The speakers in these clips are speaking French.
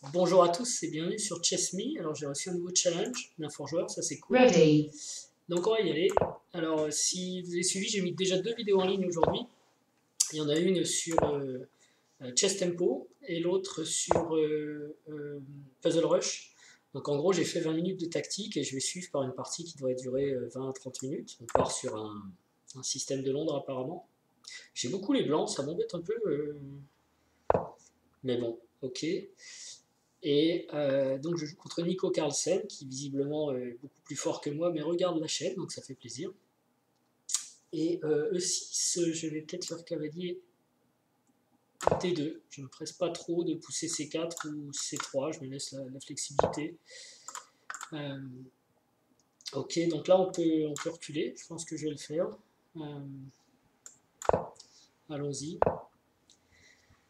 Bonjour à tous et bienvenue sur ChessMe. Alors j'ai reçu un nouveau challenge d'un joueur, ça c'est cool. Ready. Donc on va y aller. Alors si vous avez suivi, j'ai mis déjà 2 vidéos en ligne aujourd'hui. Il y en a une sur Chess Tempo et l'autre sur Puzzle Rush. Donc en gros j'ai fait 20 minutes de tactique et je vais suivre par une partie qui devrait durer 20 à 30 minutes. On part sur un système de Londres apparemment. J'ai beaucoup les blancs, ça m'embête un peu. Mais bon, ok. Et donc je joue contre Nico Carlsen, qui visiblement est beaucoup plus fort que moi, mais regarde la chaîne, donc ça fait plaisir. Et E6, je vais peut-être faire cavalier T2. Je ne me presse pas trop de pousser C4 ou C3, je me laisse la flexibilité. Ok, donc là on peut reculer, je pense que je vais le faire. Allons-y.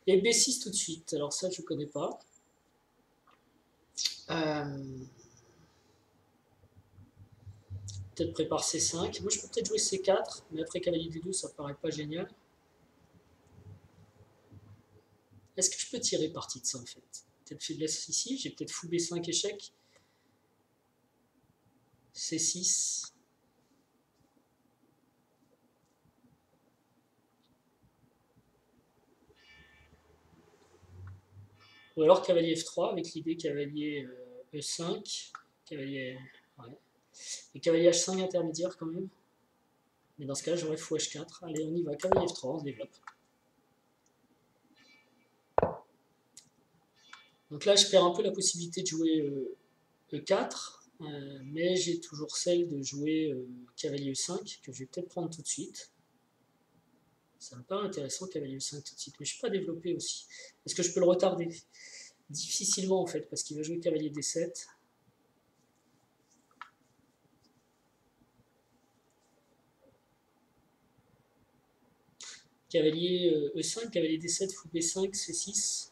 Et B6 tout de suite, alors ça je ne connais pas. Peut-être prépare C5. Moi je peux peut-être jouer C4, mais après cavalier D2 ça paraît pas génial. Est-ce que je peux tirer parti de ça en fait? Peut-être faiblesse ici, j'ai peut-être fou B5 échec. C6. Ou alors cavalier F3 avec l'idée cavalier E5. Cavalier. Ouais. Et cavalier H5 intermédiaire quand même. Mais dans ce cas, j'aurais fou H4. Allez, on y va. Cavalier F3, on se développe. Donc là, je perds un peu la possibilité de jouer E4. Mais j'ai toujours celle de jouer cavalier E5, que je vais peut-être prendre tout de suite. Ça me paraît intéressant, cavalier E5 tout de suite. Mais je ne suis pas développé aussi. Est-ce que je peux le retarder? Difficilement en fait, parce qu'il va jouer cavalier D7. Cavalier E5, cavalier D7, fou B5, C6.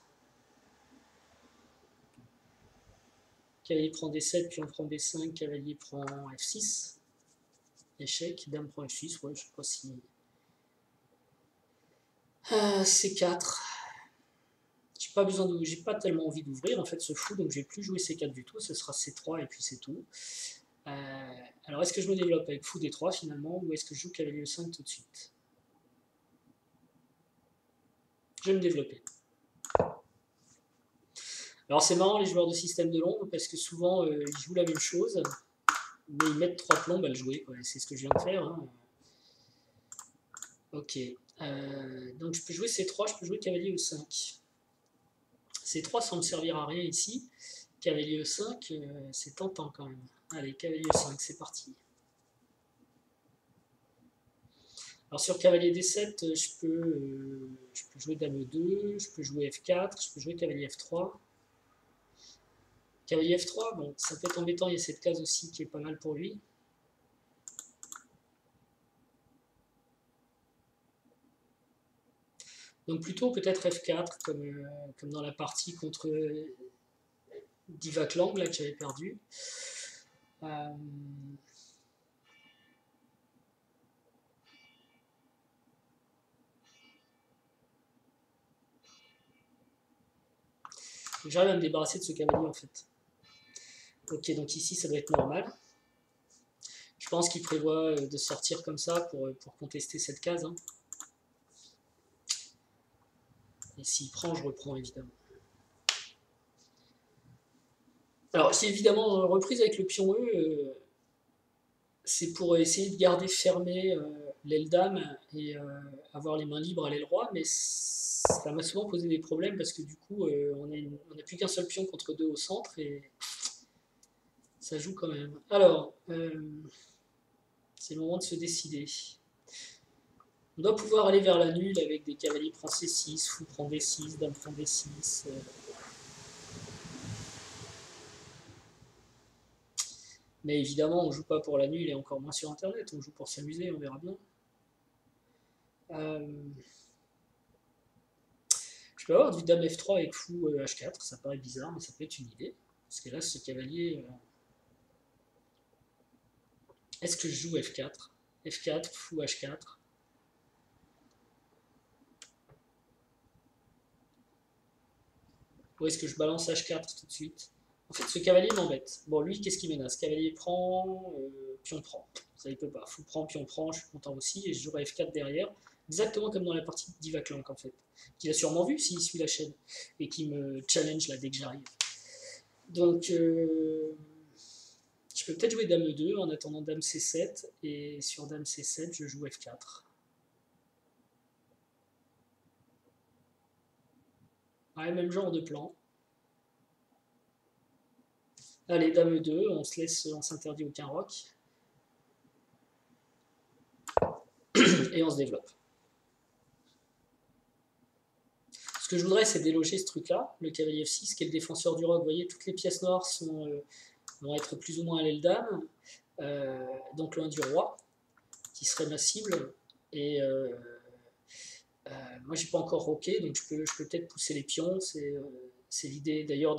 Cavalier prend D7, puis on prend B5, cavalier prend F6. Échec, dame prend F6, ouais, je sais pas si... C4. J'ai pas tellement envie d'ouvrir en fait ce fou, donc je vais plus jouer C4 du tout, ce sera C3 et puis c'est tout. Alors est-ce que je me développe avec fou D3 finalement, ou est-ce que je joue cavalier E5 tout de suite? Je vais me développer. Alors c'est marrant les joueurs de système de Londres, parce que souvent ils jouent la même chose, mais ils mettent 3 plombes à le jouer, c'est ce que je viens de faire. Hein. Ok, donc je peux jouer C3, je peux jouer cavalier E5. C3 sans me servir à rien ici, cavalier E5, c'est tentant quand même. Allez, cavalier E5, c'est parti. Alors sur cavalier D7, je peux jouer dame E2, je peux jouer F4, je peux jouer cavalier F3. Cavalier F3, bon, ça peut être embêtant, il y a cette case aussi qui est pas mal pour lui. Donc plutôt peut-être F4, comme dans la partie contre Divac Lang, là, que j'avais perdu. J'arrive à me débarrasser de ce cavalier en fait. Ok, donc ici ça doit être normal. Je pense qu'il prévoit de sortir comme ça pour contester cette case. Hein. Et s'il prend, je reprends évidemment. Alors c'est évidemment reprise avec le pion E, c'est pour essayer de garder fermé l'aile dame et avoir les mains libres à l'aile roi, mais ça m'a souvent posé des problèmes parce que du coup on n'a plus qu'un seul pion contre deux au centre et ça joue quand même. Alors, c'est le moment de se décider. On doit pouvoir aller vers la nulle avec des cavaliers prend C6, fou prend D6, dame prend D6. Mais évidemment, on ne joue pas pour la nulle et encore moins sur Internet. On joue pour s'amuser, on verra bien. Je peux avoir du dame F3 avec fou H4, ça paraît bizarre, mais ça peut être une idée. Parce que là, ce cavalier... Est-ce que je joue F4? F4, fou H4. Ou est-ce que je balance H4 tout de suite? En fait, ce cavalier m'embête. Bon, lui, qu'est-ce qu'il menace? Cavalier prend, pion prend. Ça, il peut pas. Fou prend, pion prend, je suis content aussi. Et je jouerai F4 derrière. Exactement comme dans la partie d'Ivaclank, en fait. Qu'il a sûrement vu s'il suit la chaîne. Et qui me challenge là dès que j'arrive. Donc, je peux peut-être jouer Dame E2 en attendant Dame C7. Et sur Dame C7, je joue F4. Ouais, même genre de plan. Allez, Dame E2, on s'interdit aucun roc. Et on se développe. Ce que je voudrais, c'est déloger ce truc-là, le cavalier F6, qui est le défenseur du roc. Vous voyez, toutes les pièces noires vont être plus ou moins à l'aile dame, donc loin du roi, qui serait ma cible. Et moi, j'ai pas encore roqué, donc je peux peut-être pousser les pions. C'est l'idée. D'ailleurs,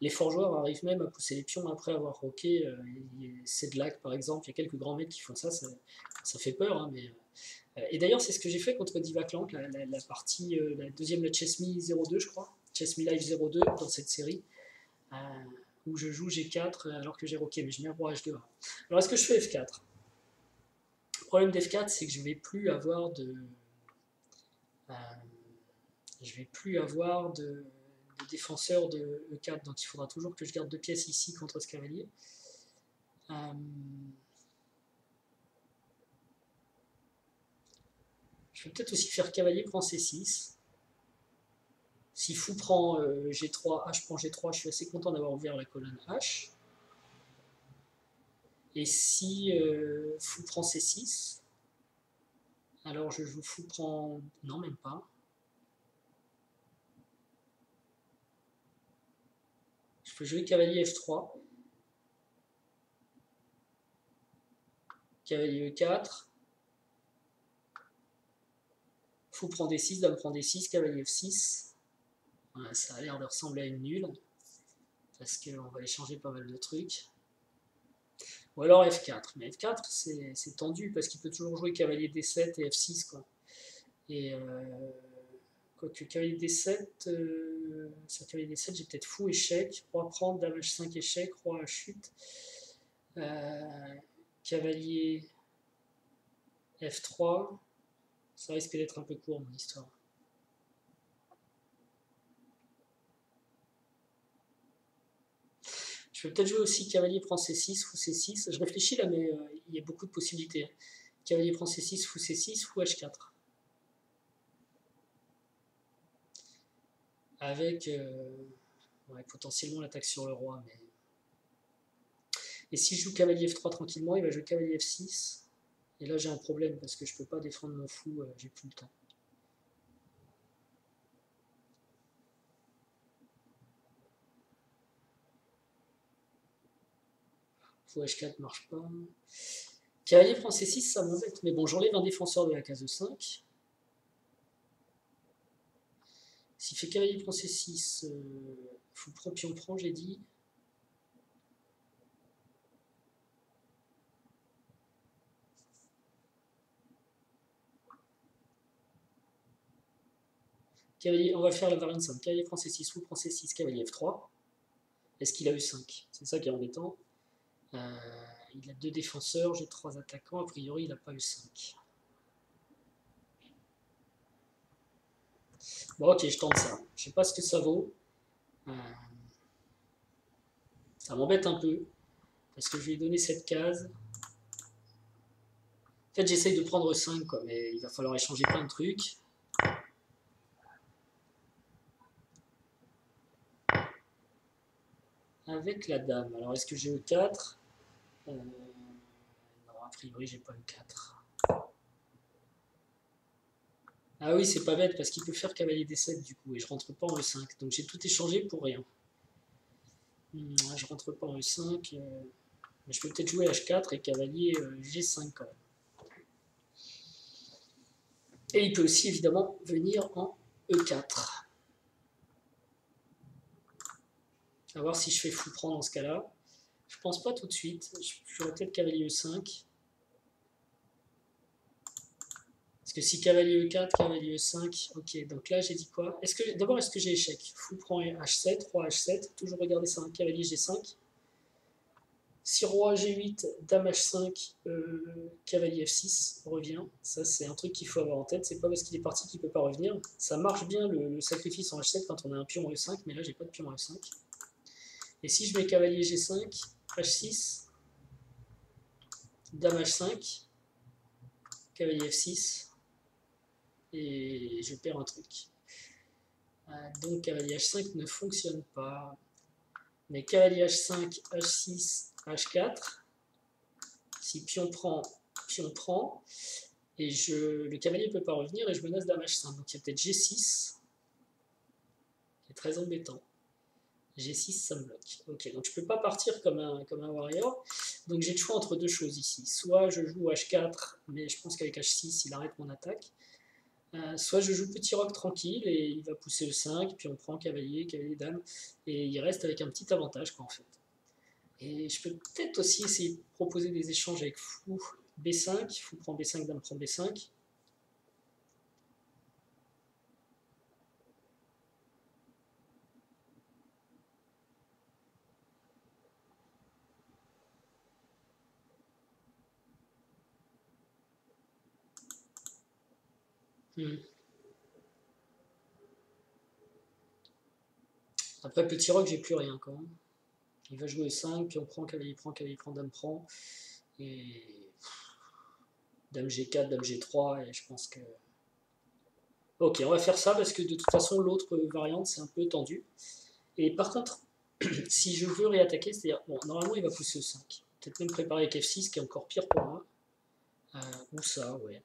les forgeeurs arrivent même à pousser les pions après avoir roqué. Sedlak, par exemple, il y a quelques grands maîtres qui font ça. Ça fait peur, hein, mais. Et d'ailleurs, c'est ce que j'ai fait contre Divaclank, la partie, la deuxième, la Chess Me 02, je crois, Chess Me Live 02 dans cette série, où je joue G4 alors que j'ai roqué, mais je mets roi H2. Alors, est-ce que je fais F4? Le problème d'F4, c'est que je vais plus avoir de défenseur de E4, donc il faudra toujours que je garde 2 pièces ici contre ce cavalier. Je vais peut-être aussi faire cavalier prend C6. Si fou prend G3, H prend G3, je suis assez content d'avoir ouvert la colonne H. Et si fou prend C6, alors je joue fou prend... Non, même pas. Je peux jouer cavalier F3. Cavalier E4. Fou prend D6, dame prend D6, cavalier F6. Ouais, ça a l'air de ressembler à une nulle. Parce qu'on va échanger pas mal de trucs. Ou alors F4. Mais F4, c'est tendu parce qu'il peut toujours jouer cavalier D7 et F6, quoi. Et quoique cavalier D7, sur cavalier D7, j'ai peut-être fou échec, roi prendre, dame H5 échec, roi chute, cavalier F3, ça risque d'être un peu court mon histoire. Je peux peut-être jouer aussi cavalier prend C6, fou C6, je réfléchis là mais il y a beaucoup de possibilités. Cavalier prend C6, fou C6, fou H4. Avec ouais, potentiellement l'attaque sur le roi. Mais... Et si je joue cavalier F3 tranquillement, il va jouer cavalier F6. Et là j'ai un problème parce que je peux pas défendre mon fou, j'ai plus le temps. Fou H4 marche pas. Cavalier prend C6, ça m'embête. Mais bon, j'enlève un défenseur de la case E5. S'il fait cavalier prend C6, fou prend, pion prend, j'ai dit. Cavalier, on va faire la variante simple. Cavalier prend C6, fou prend C6, cavalier F3. Est-ce qu'il a E5? C'est ça qui est embêtant. Il a 2 défenseurs, j'ai 3 attaquants. A priori, il n'a pas E5. Bon, ok, je tente ça. Je sais pas ce que ça vaut. Ça m'embête un peu. Parce que je lui ai donné cette case. En fait, j'essaye de prendre 5, quoi, mais il va falloir échanger plein de trucs. Avec la dame. Alors, est-ce que j'ai E4 non, a priori, j'ai pas E4. Ah oui, c'est pas bête, parce qu'il peut faire cavalier D7, du coup, et je rentre pas en E5. Donc, j'ai tout échangé pour rien. Je rentre pas en E5. Mais je peux peut-être jouer H4 et cavalier G5, quand même. Et il peut aussi, évidemment, venir en E4. A voir si je fais fou prend dans ce cas-là. Je pense pas tout de suite. J'aurais peut-être cavalier E5. Parce que si cavalier E4, cavalier E5, ok, donc là j'ai dit quoi? D'abord, est-ce que j'ai échec? Fou prend H7, roi H7, toujours regarder ça, hein, cavalier G5. Si roi G8, dame H5, cavalier F6 revient. Ça, c'est un truc qu'il faut avoir en tête. C'est pas parce qu'il est parti qu'il peut pas revenir. Ça marche bien le sacrifice en H7 quand on a un pion en E5, mais là, j'ai pas de pion en E5. Et si je mets cavalier G5, H6, dame H5, cavalier F6, et je perds un truc. Donc cavalier H5 ne fonctionne pas. Mais cavalier H5, H6, H4, si pion prend, et le cavalier ne peut pas revenir et je menace dame H5. Donc il y a peut-être G6, qui est très embêtant. G6, ça me bloque. Ok, donc je ne peux pas partir comme un warrior. Donc j'ai le choix entre deux choses ici. Soit je joue H4, mais je pense qu'avec H6, il arrête mon attaque. Soit je joue petit roc tranquille et il va pousser E5, puis on prend cavalier, cavalier, dame, et il reste avec un petit avantage, quoi, en fait. Et je peux peut-être aussi essayer de proposer des échanges avec fou B5, fou prend B5, dame prend B5. Après petit roc, j'ai plus rien quand même. Il va jouer 5, puis on prend, cavalier prend, dame prend. Et dame G4, dame G3, et je pense que... Ok, on va faire ça parce que de toute façon, l'autre variante, c'est un peu tendu. Et par contre, si je veux réattaquer, c'est-à-dire, bon, normalement, il va pousser E5. Peut-être même préparer avec F6, qui est encore pire pour moi. Ou ça, ouais.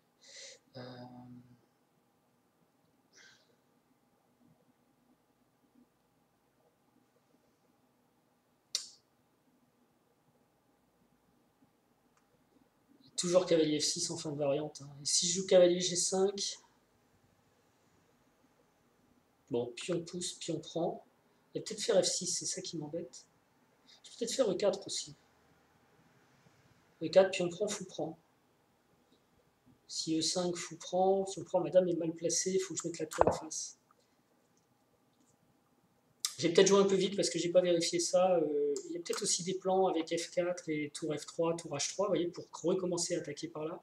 Toujours cavalier F6 en fin de variante. Hein. Et si je joue cavalier G5, bon, pion pousse, pion prend. Il va peut-être faire F6, c'est ça qui m'embête. Je vais peut-être faire E4 aussi. E4, pion prend, fou prend. Si E5, fou prend, si on prend, madame est mal placée, il faut que je mette la tour en face. J'ai peut-être joué un peu vite parce que j'ai pas vérifié ça. Il y a peut-être aussi des plans avec F4 et tour F3, tour H3, vous voyez, pour recommencer à attaquer par là.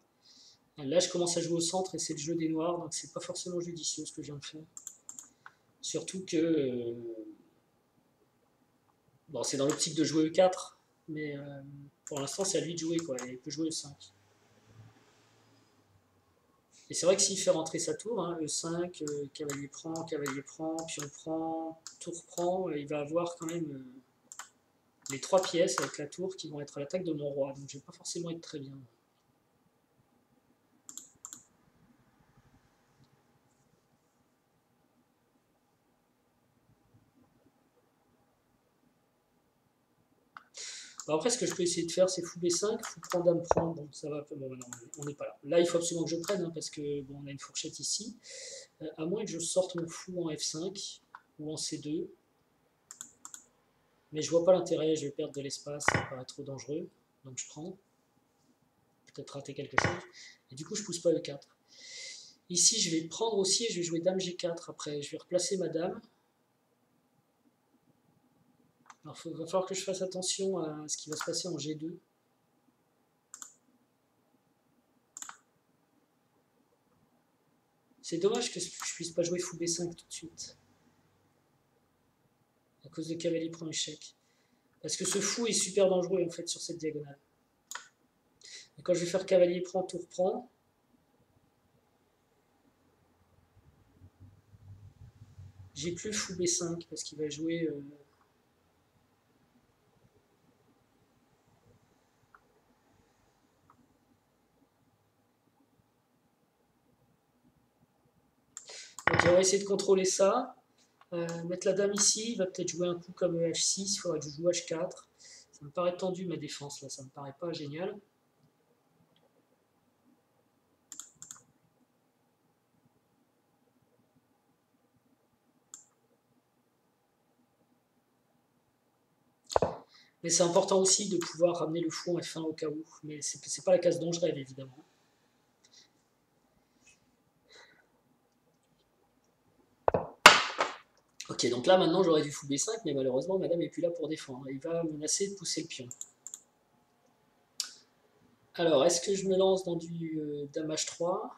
Là, je commence à jouer au centre et c'est le jeu des noirs, donc c'est pas forcément judicieux ce que je viens de faire. Surtout que... bon, c'est dans l'optique de jouer E4, mais pour l'instant, c'est à lui de jouer, quoi. Il peut jouer E5. Et c'est vrai que s'il fait rentrer sa tour, hein, E5, cavalier prend, pion prend, tour prend, il va avoir quand même les 3 pièces avec la tour qui vont être à l'attaque de mon roi. Donc je vais pas forcément être très bien. Bon, après, ce que je peux essayer de faire, c'est fou B5, fou prend, dame prend. Bon, ça va. Bon, non, on n'est pas là. Là, il faut absolument que je prenne, hein, parce que bon, on a une fourchette ici. À moins que je sorte mon fou en F5 ou en C2. Mais je vois pas l'intérêt, je vais perdre de l'espace, ça paraît trop dangereux. Donc je prends. Peut-être rater quelque chose. Et du coup, je pousse pas E4. Ici, je vais prendre aussi et je vais jouer dame G4 après. Je vais replacer ma dame. Alors, il va falloir que je fasse attention à ce qui va se passer en G2. C'est dommage que je puisse pas jouer fou B5 tout de suite. À cause de cavalier prend échec. Parce que ce fou est super dangereux en fait sur cette diagonale. Et quand je vais faire cavalier prend, tour prend, j'ai plus fou B5 parce qu'il va jouer... Donc on va essayer de contrôler ça. Mettre la dame ici, il va peut-être jouer un coup comme H6, il faudra que je joue H4. Ça me paraît tendu ma défense là, ça me paraît pas génial. Mais c'est important aussi de pouvoir ramener le fou en F1 au cas où. Mais c'est pas la case dont je rêve évidemment. Ok, donc là maintenant j'aurais dû fou B5, mais malheureusement madame est plus là pour défendre. Il va menacer de pousser le pion. Alors, est-ce que je me lance dans du dame H3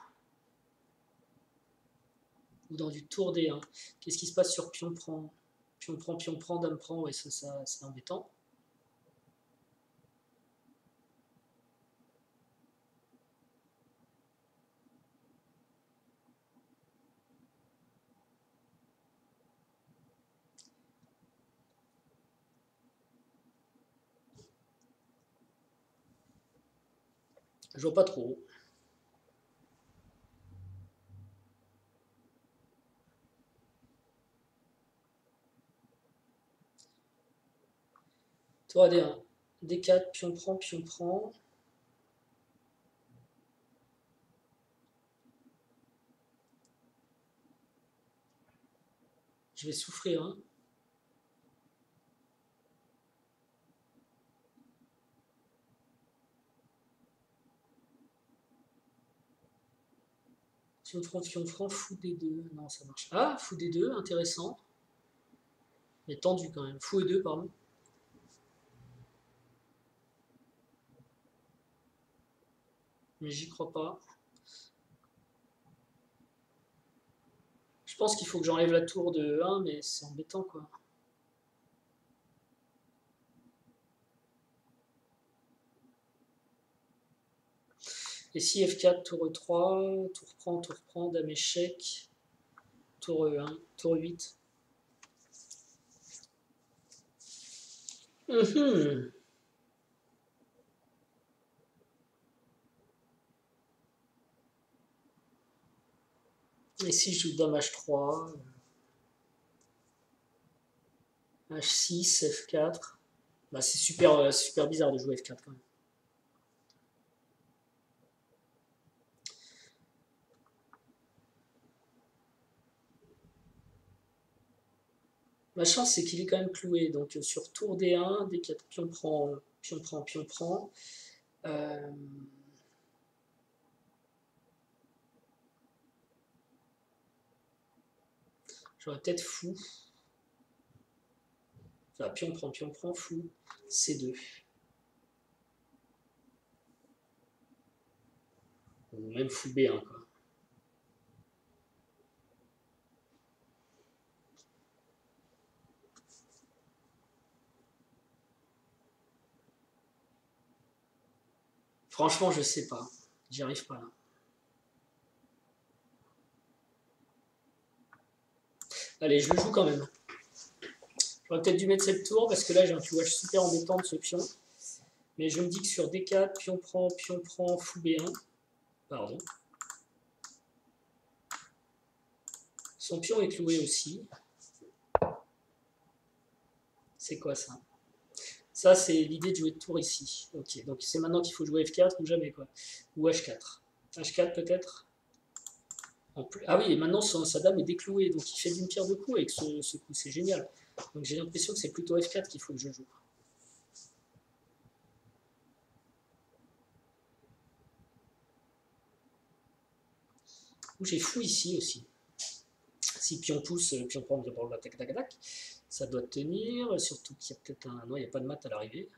ou dans du tour D1? Qu'est-ce qui se passe sur pion prend? Pion prend, dame prend, ouais, ça c'est embêtant. Je vois pas trop. Tour D1. D4, pion prend, pion prend. Je vais souffrir, hein. Pion franc, fou D2. Non, ça marche. Ah, fou D2, intéressant. Mais tendu quand même. Fou E2, pardon. Mais j'y crois pas. Je pense qu'il faut que j'enlève la tour de 1, mais c'est embêtant quoi. Et si F4, tour E3, tour prend, dame échec, tour E1, tour 8. Et si je joue dame H3, H6, F4. Bah, c'est super bizarre de jouer F4 quand même. Ma chance, c'est qu'il est quand même cloué. Donc sur tour D1, D4, pion prend, pion prend, pion prend. J'aurais peut-être fou. Enfin, pion prend, fou. C2. Ou même fou B1 quoi. Franchement, je sais pas. J'y arrive pas là. Allez, je le joue quand même. J'aurais peut-être dû mettre cette tour parce que là j'ai un clouage super embêtant de ce pion. Mais je me dis que sur D4, pion prend, fou B1. Pardon. Son pion est cloué aussi. C'est quoi ça? Ça, c'est l'idée de jouer de tour ici. Ok, donc c'est maintenant qu'il faut jouer F4 ou jamais quoi. Ou H4. H4 peut-être. Ah oui, et maintenant sa dame est déclouée, donc il fait d'une pierre deux coups avec ce coup, c'est génial. Donc j'ai l'impression que c'est plutôt F4 qu'il faut que je joue. Ou j'ai fou ici aussi. Si pion pousse, pion prend, pion prend, tac, tac, tac. Ça doit tenir, surtout qu'il y a peut-être un... Non, il n'y a pas de mat à l'arrivée.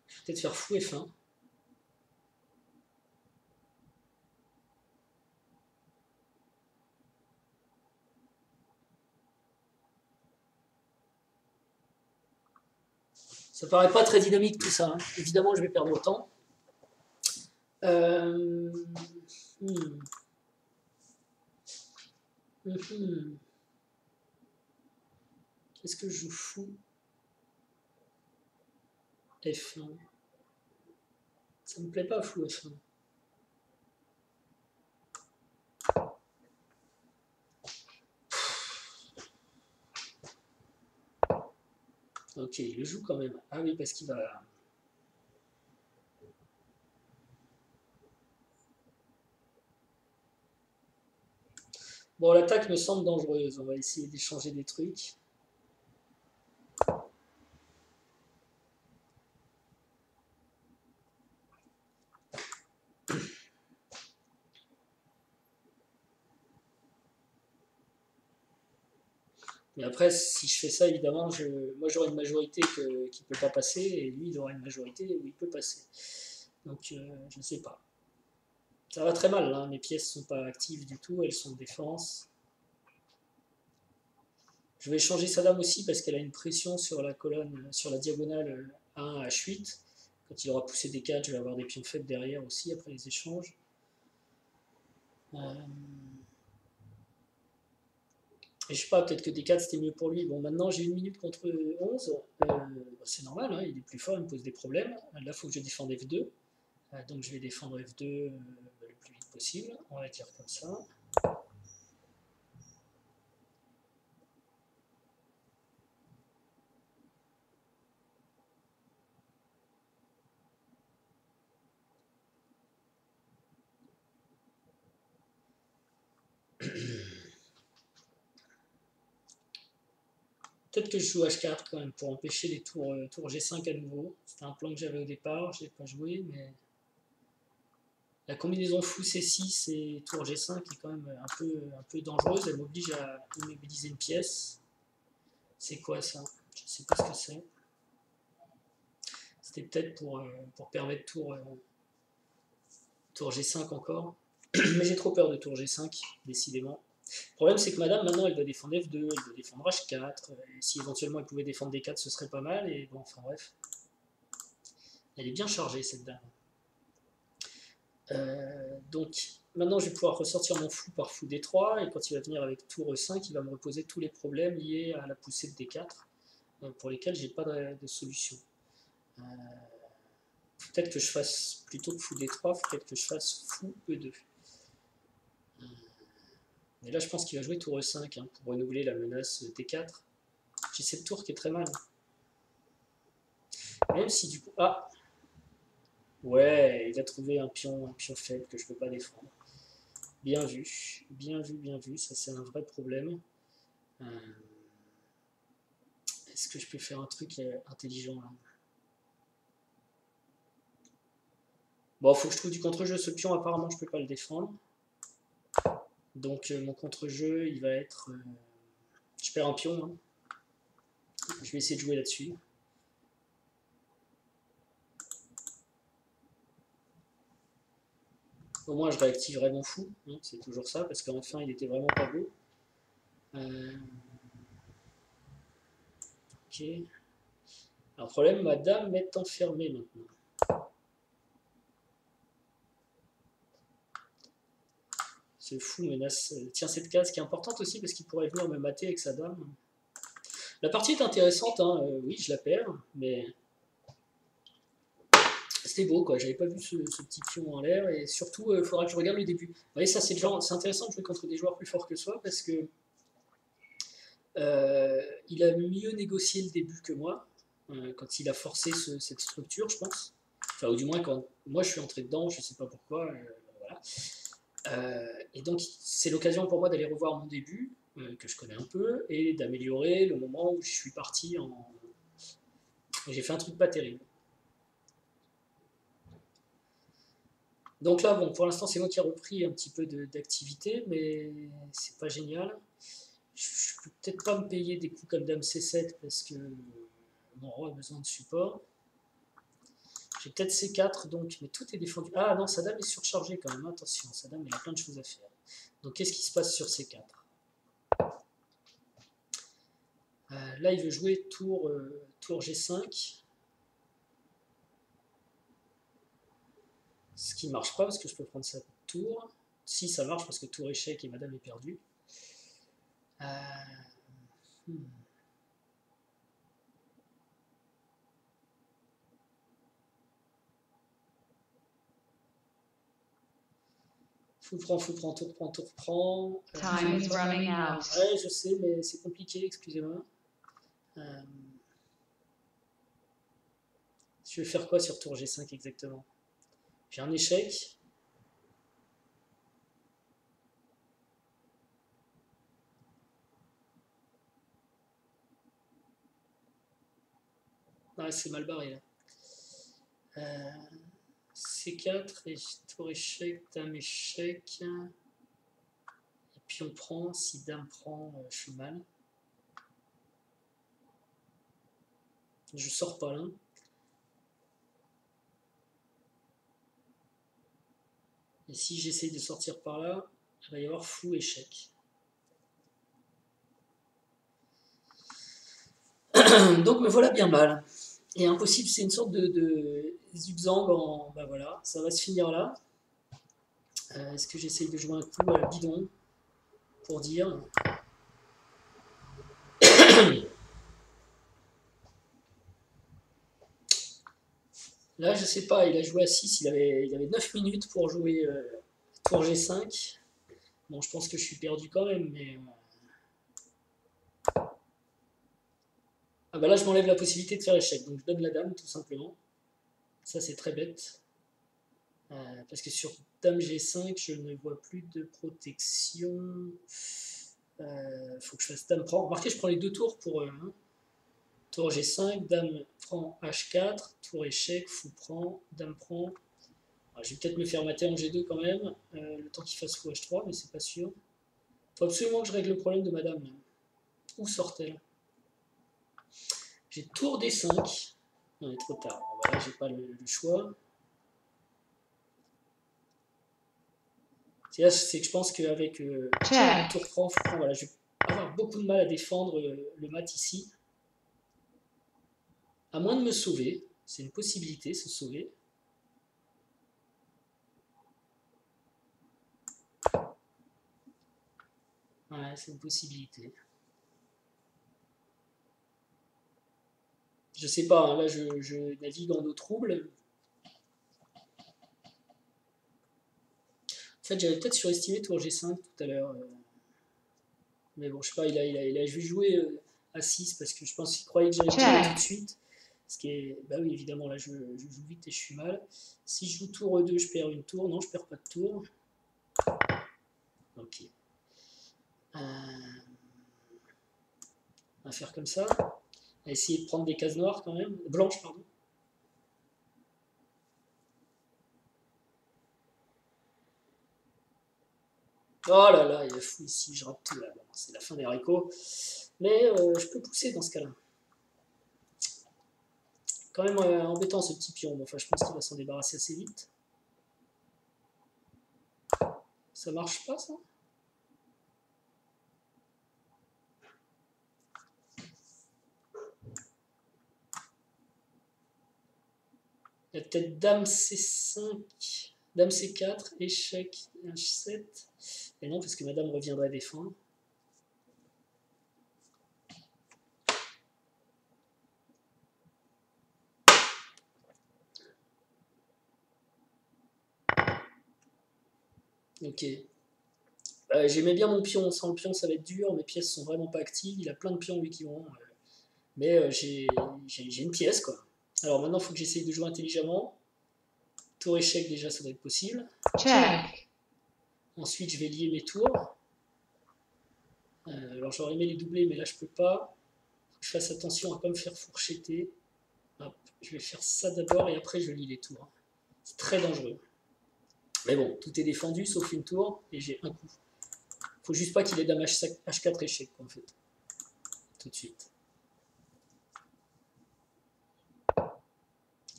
Je vais peut-être faire fou F1. Ça paraît pas très dynamique tout ça. Hein. Évidemment, je vais perdre autant. Hmm. Qu'est-ce que je joue fou F1. Ça me plaît pas fou F1. Ok, il le joue quand même. Ah oui, parce qu'il va... Bon, l'attaque me semble dangereuse. On va essayer d'échanger des trucs. Mais après, si je fais ça, évidemment, moi j'aurai une majorité qui ne peut pas passer, et lui, il aura une majorité où il peut passer. Donc, je ne sais pas. Ça va très mal, hein. Mes pièces ne sont pas actives du tout, elles sont en défense. Je vais changer sa dame aussi parce qu'elle a une pression sur la colonne, sur la diagonale A1 H8. Quand il aura poussé des 4, je vais avoir des pions faibles derrière aussi après les échanges. Et je sais pas, peut-être que D4 c'était mieux pour lui. Bon, maintenant j'ai 1 minute contre 11. C'est normal, hein, il est plus fort, il me pose des problèmes. Là, il faut que je défende F2. Donc je vais défendre F2 le plus vite possible. On va dire comme ça. Peut-être que je joue H4 quand même pour empêcher les tours G5 à nouveau. C'était un plan que j'avais au départ, je ne l'ai pas joué, mais la combinaison fou C6 et tour G5 est quand même un peu dangereuse. Elle m'oblige à immobiliser une pièce. C'est quoi ça? Je ne sais pas ce que c'est. C'était peut-être pour permettre tour G5 encore. Mais j'ai trop peur de tour G5, décidément. Le problème, c'est que madame, maintenant, elle doit défendre F2, elle doit défendre H4. Et si éventuellement elle pouvait défendre D4, ce serait pas mal. Et bon, enfin bref. Elle est bien chargée, cette dame. Donc, maintenant, je vais pouvoir ressortir mon fou par fou D3. Et quand il va venir avec tour E5, il va me reposer tous les problèmes liés à la poussée de D4, pour lesquels j'ai pas de solution. Peut-être que je fasse, plutôt que fou D3, peut-être que je fasse fou E2. Mais là, je pense qu'il va jouer tour E5 pour renouveler la menace T4. J'ai cette tour qui est très mal. Même si du coup... Ah! Ouais, il a trouvé un pion faible que je ne peux pas défendre. Bien vu, bien vu, bien vu. Ça, c'est un vrai problème. Est-ce que je peux faire un truc intelligent là? Bon, faut que je trouve du contre-jeu. Ce pion, apparemment, je peux pas le défendre. Donc, mon contre-jeu, il va être... je perds un pion. Hein. Je vais essayer de jouer là-dessus. Au moins, je réactiverai mon fou. Hein, c'est toujours ça, parce qu'en fin, il était vraiment pas beau. Ok. Alors, problème, ma dame est enfermée maintenant. Ce fou menace, tient cette case qui est importante aussi parce qu'il pourrait venir me mater avec sa dame. La partie est intéressante, hein. Oui, je la perds, mais c'était beau, quoi. J'avais pas vu ce petit pion en l'air, et surtout, il faudra que je regarde le début. Vous voyez, ça, c'est intéressant de jouer contre des joueurs plus forts que soi parce que il a mieux négocié le début que moi quand il a forcé cette structure, je pense. Enfin, ou du moins quand moi je suis entré dedans, je sais pas pourquoi. Voilà. Et donc, c'est l'occasion pour moi d'aller revoir mon début, que je connais un peu, et d'améliorer le moment où je suis parti en. J'ai fait un truc pas terrible. Donc là, bon, pour l'instant, c'est moi qui ai repris un petit peu d'activité, mais c'est pas génial. Je peux peut-être pas me payer des coups comme Dame C7 parce que mon roi a besoin de support. J'ai peut-être C4, donc, mais tout est défendu. Ah non, sa dame est surchargée quand même, attention, sa dame, il a plein de choses à faire. Donc qu'est-ce qui se passe sur C4? Là, il veut jouer tour G5. Ce qui ne marche pas parce que je peux prendre sa tour. Si, ça marche parce que tour échec et madame est perdue. Fou prend, tour prend, tour prend. Time is running out. Ouais, je sais, mais c'est compliqué, excusez-moi. Je vais faire quoi sur tour G5 exactement? J'ai un échec. Ah, c'est mal barré là. C4, et tour échec, dame échec. Et puis on prend, si dame prend, je suis mal. Je sors pas là. Et si j'essaye de sortir par là, il va y avoir fou échec. Donc me voilà bien mal. Et impossible, c'est une sorte de zigzag en. Bah voilà, ça va se finir là. Est-ce que j'essaye de jouer un coup à la bidon pour dire. Là, je sais pas, il a joué à 6, il avait 9 minutes pour jouer tour G5. Bon, je pense que je suis perdu quand même, mais. Ah bah là, je m'enlève la possibilité de faire échec, donc je donne la dame, tout simplement. Ça, c'est très bête. Parce que sur dame G5, je ne vois plus de protection. Faut que je fasse dame prend. Remarquez, je prends les deux tours pour. Tour G5, dame prend H4, tour échec, fou prend, dame prend. Alors, je vais peut-être me faire mater en G2 quand même, le temps qu'il fasse fou H3, mais c'est pas sûr. Faut absolument que je règle le problème de madame. Où sort-elle? J'ai tour D5. Non, il est trop tard. Bon, voilà, j'ai pas le choix. C'est que je pense qu'avec tour prend, fou prend, voilà, je vais avoir beaucoup de mal à défendre le mat ici. À moins de me sauver. C'est une possibilité, se sauver. Ouais, c'est une possibilité. Je sais pas, hein, là je navigue en eau trouble. En fait, j'avais peut-être surestimé tour G5 tout à l'heure. Mais bon, je sais pas, je vais jouer à 6 parce que je pense qu'il croyait que j'allais jouer tout de suite. Ce qui est. Bah oui, évidemment, là je joue vite et je suis mal. Si je joue tour E2, je perds une tour. Non, je perds pas de tour. Ok. On va faire comme ça. On va essayer de prendre des cases noires quand même. Blanches, pardon. Oh là là, il est fou ici, je rate tout là. Bon, c'est la fin des haricots. Mais je peux pousser dans ce cas-là. Quand même embêtant ce petit pion. Bon, enfin, je pense qu'il va s'en débarrasser assez vite. Ça marche pas ça? Il y a peut-être dame C5, dame C4, échec, H7. Et non, parce que madame reviendrait défendre. Ok. J'aimais bien mon pion. Sans le pion, ça va être dur. Mes pièces sont vraiment pas actives. Il a plein de pions, lui, qui vont. Mais j'ai une pièce, quoi. Alors maintenant, il faut que j'essaye de jouer intelligemment. Tour échec, déjà, ça doit être possible. Check. Ensuite, je vais lier mes tours. Alors, j'aurais aimé les doubler, mais là, je peux pas. Faut que je fasse attention à ne pas me faire fourchetter. Hop, je vais faire ça d'abord et après, je lie les tours. C'est très dangereux. Mais bon, tout est défendu sauf une tour et j'ai un coup. Faut juste pas qu'il ait dame H4 échec, en fait. Tout de suite.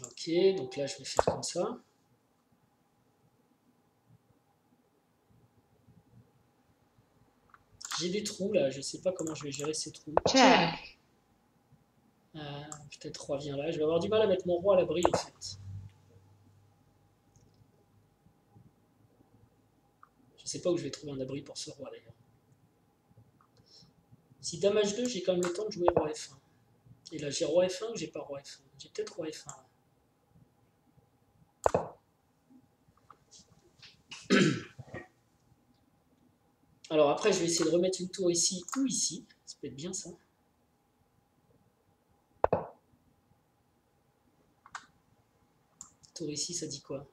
Ok, donc là, je vais faire comme ça. J'ai des trous là, je sais pas comment je vais gérer ces trous. Check. Peut-être roi vient là. Je vais avoir du mal à mettre mon roi à l'abri en fait. Je sais pas où je vais trouver un abri pour ce roi d'ailleurs. Si dame H2, j'ai quand même le temps de jouer roi F1. Et là, j'ai roi F1 ou j'ai pas roi F1? J'ai peut-être roi F1. Alors après, je vais essayer de remettre une tour ici ou ici. Ça peut être bien ça. Tour ici, ça dit quoi?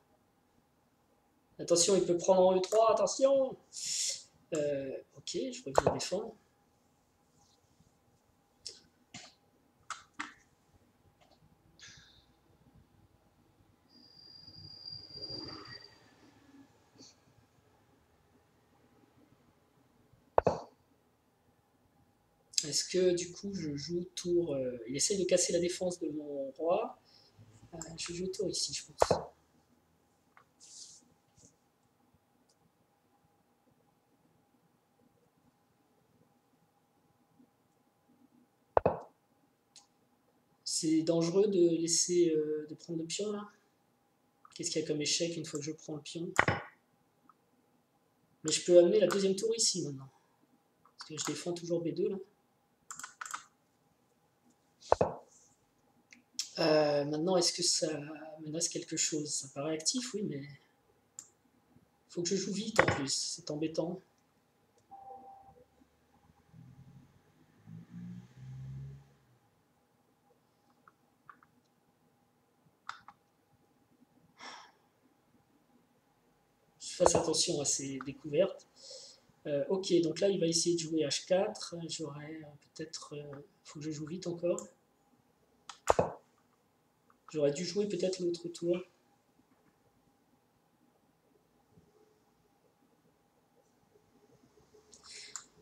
Attention, il peut prendre en E3, attention. Ok, je reviens défendre. Est-ce que du coup je joue tour... il essaye de casser la défense de mon roi. Je joue tour ici, je pense. C'est dangereux de laisser de prendre le pion là. Qu'est-ce qu'il y a comme échec une fois que je prends le pion? Mais je peux amener la deuxième tour ici maintenant. Parce que je défends toujours B2 là. Maintenant, est-ce que ça menace quelque chose? Ça paraît actif, oui, mais... faut que je joue vite en plus, c'est embêtant. Je fasse attention à ces découvertes. Ok, donc là, il va essayer de jouer H4. J'aurais peut-être... faut que je joue vite encore. J'aurais dû jouer peut-être l'autre tour.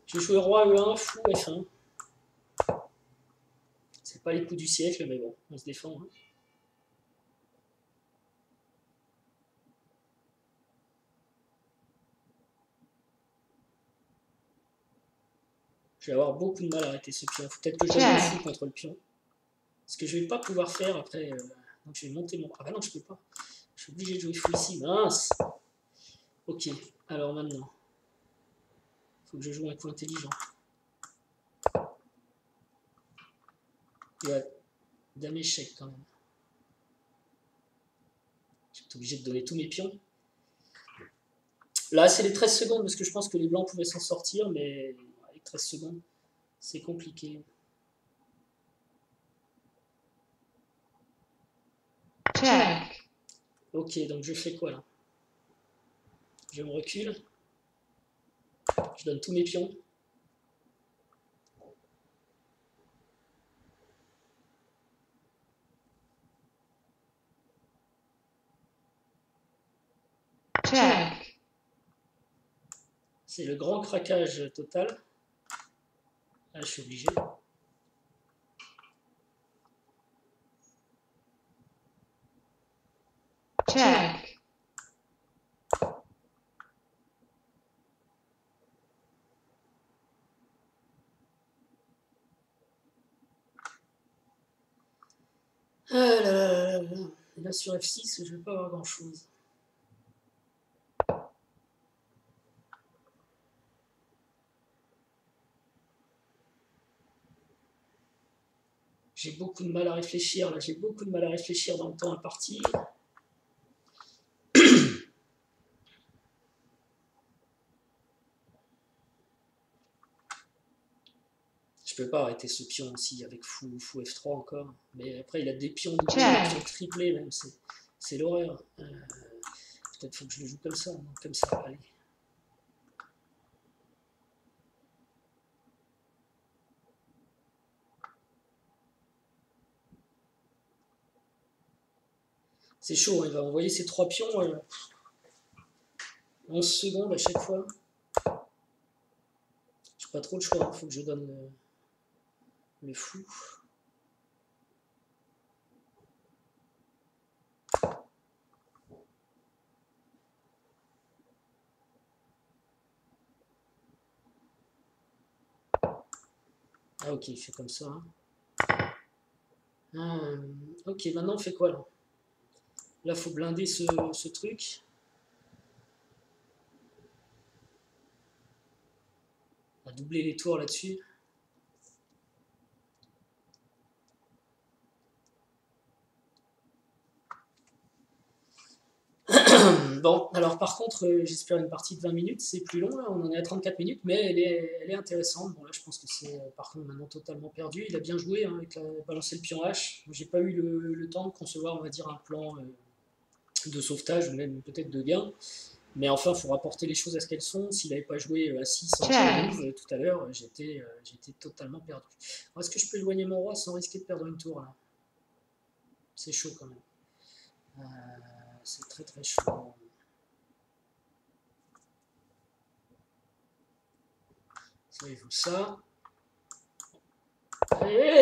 J'ai joué roi E1, fou F1. C'est pas les coups du siècle, mais bon, on se défend. Hein. Je vais avoir beaucoup de mal à arrêter ce pion. Faut peut-être que je donne le fou contre le pion. Ce que je vais pas pouvoir faire après. Donc je vais monter mon... Ah bah non, je peux pas. Je suis obligé de jouer fou ici. Mince. Ok, alors maintenant. Faut que je joue un coup intelligent. Il va dame échec quand même. Je vais être obligé de donner tous mes pions. Là, c'est les 13 secondes parce que je pense que les blancs pouvaient s'en sortir, mais avec 13 secondes, c'est compliqué. Check. Ok, donc je fais quoi là? Je me recule. Je donne tous mes pions. Check. C'est le grand craquage total. Là, je suis obligé. Check. Ah là là là là là. Et là, sur F6, je ne vais pas avoir grand-chose. J'ai beaucoup de mal à réfléchir. Là, j'ai beaucoup de mal à réfléchir dans le temps imparti. Je peux pas arrêter ce pion aussi avec fou F3 encore. Mais après, il a des pions doublés, des pions triplés même. C'est l'horreur. Peut-être faut que je le joue comme ça. Non, comme ça, allez. C'est chaud, il va envoyer ses 3 pions 11 secondes à chaque fois. J'ai pas trop le choix, il faut que je donne le fou. Ah ok, il fait comme ça. Ok, maintenant on fait quoi là? Là, il faut blinder ce truc. On va doubler les tours là-dessus. Bon, alors par contre, j'espère une partie de 20 minutes, c'est plus long, là, on en est à 34 minutes, mais elle est intéressante. Bon, là, je pense que c'est par contre maintenant totalement perdu. Il a bien joué hein, avec balancer le pion H. J'ai pas eu le temps de concevoir, on va dire, un plan de sauvetage ou même peut-être de gain. Mais enfin, il faut rapporter les choses à ce qu'elles sont. S'il n'avait pas joué à 6 en move tout à l'heure, j'étais totalement perdu. Est-ce que je peux éloigner mon roi sans risquer de perdre une tour là? C'est chaud quand même. C'est très très chaud. Ça, il joue ça.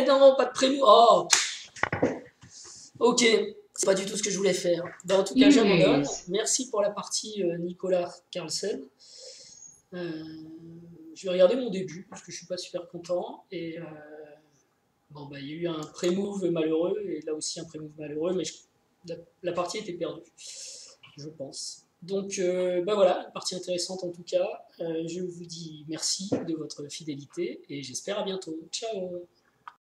Non, pas de pré-move. Oh, ok, c'est pas du tout ce que je voulais faire. Ben, en tout cas, You j'abandonne. lose. Merci pour la partie Nicolas Carlsen. Je vais regarder mon début parce que je suis pas super content. Et bon, bah, il y a eu un pré-move malheureux et là aussi un pré-move malheureux, mais la partie était perdue, je pense. Donc, bah voilà, une partie intéressante en tout cas. Je vous dis merci de votre fidélité et j'espère à bientôt. Ciao!